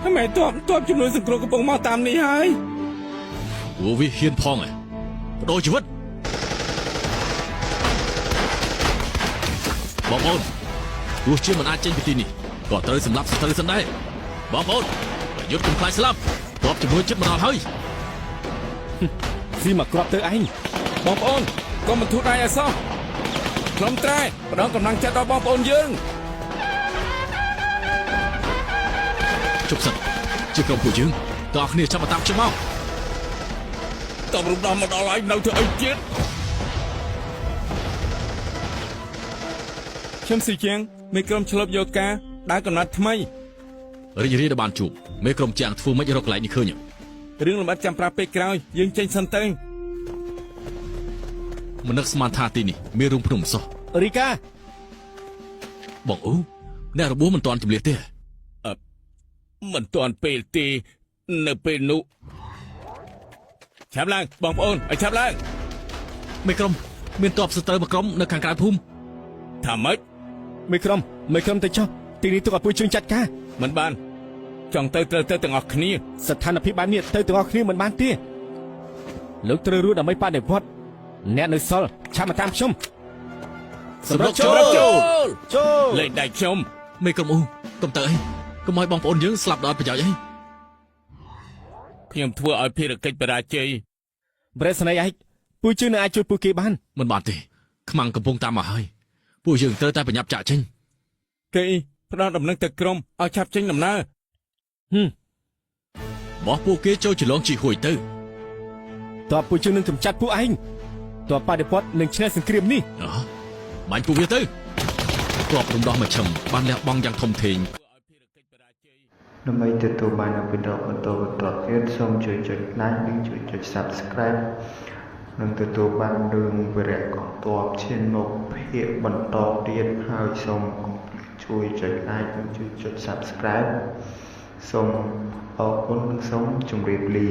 ทำไมตัวจำนวนสังคมกระปงมาตามนี้ให้หัววิเฮียนพองไงโดยชีวิตบอมโอนดูเชื่อมันอาจเจนพิธีนี่ก็เตยสำรับสเตยสันได้บอมโอนยุดกลุ่มคลายสลับตอบจำนวนจิตมันเอาเฮ้ยซีมากรอบเตอไอ้บอมโอนก็มันทุกได้อะซ้อพร้อมใจเรากำลังจะรอบอมโอนยืงจบสันจะกลมผู้ยืงต่อគ្នាចាប់មកតាមខ្ញុំមកតបរំដំមកដល់ហើយនៅធ្វើអីទៀតខ្ញុំស៊ីជាងមេក្រុមឆ្លប់យកការដើរកំណត់ថ្មីរីករាយដែលបានជួបមេក្រុមជាងធ្វើមិនរកកន្លែងនេះឃើញរឿងលំអិតចាំប្រាប់ពេលក្រោយយើងចេញសិនទៅមិននឹកស្មានថាទីនេះមានរូងភ្នំសោះរីកាបងអូអ្នករបួសមិនទាន់ជម្លៀសទេមិនទាន់ពេលទេនៅពេលនោះឆាប់ឡើងបងប្អូនឲ្យឆាប់ឡើងមេក្រុមមានតបសត្រូវមួយក្រុមនៅខាងក្រៅភូមិថាម៉េចមេក្រុមទៅចុះទីនេះទុកឲ្យពួកជើងចាត់ការមិនបានចង់ត្រូវទាំងអស់គ្នាស្ថានភាពបែបនេះទៅទាំងអស់គ្នាមិនបានទេលោកត្រូវរស់ដើម្បីបដិវត្តអ្នកនៅសល់ឆាប់មកតាមខ្ញុំសម្រាប់ចូលលេខដៃខ្ញុំមេក្រុមអូកុំទៅអីកុំឲ្យបងប្អូនយើងស្លាប់ដល់ប្រយោជន៍អីខ្ញុំធ្វើឲ្យភារកិច្ចបរាជ័យប្រេស្នៃឯកពួកជើងនឹងអាចជួយពួកគេបានមិនបានទេខ្មាំងកំពុងតាមមកហើយពួកយើងត្រូវតែប្រញាប់ចាក់ចេញគេផ្ដល់ដំណឹងទៅក្រុមឲ្យឆាប់ចេញដំណើរបោះពួកគេចូលច្រឡងជីហួយទៅតើពួកជើងនឹងកម្ចាត់ពួកឯងតើបដិវត្តនឹងឈ្នះសង្គ្រាមនេះបាញ់ពួកវាទៅទ័ពរំដោះមកឈឹមបានលះបង់យ៉ាងធំធេងដើម្បីទទួលបានអភិរក្សបន្តទៀតសូមជួយចុច like និងជួយចុច subscribe និងទទួលបានរឿងវីរៈកងទ័ពឈានមុខភាគបន្តទៀតហើយសូមកុំភ្លេចជួយចុច like និងជួយចុច subscribe សូមអរគុណនិងសូមជម្រាបលា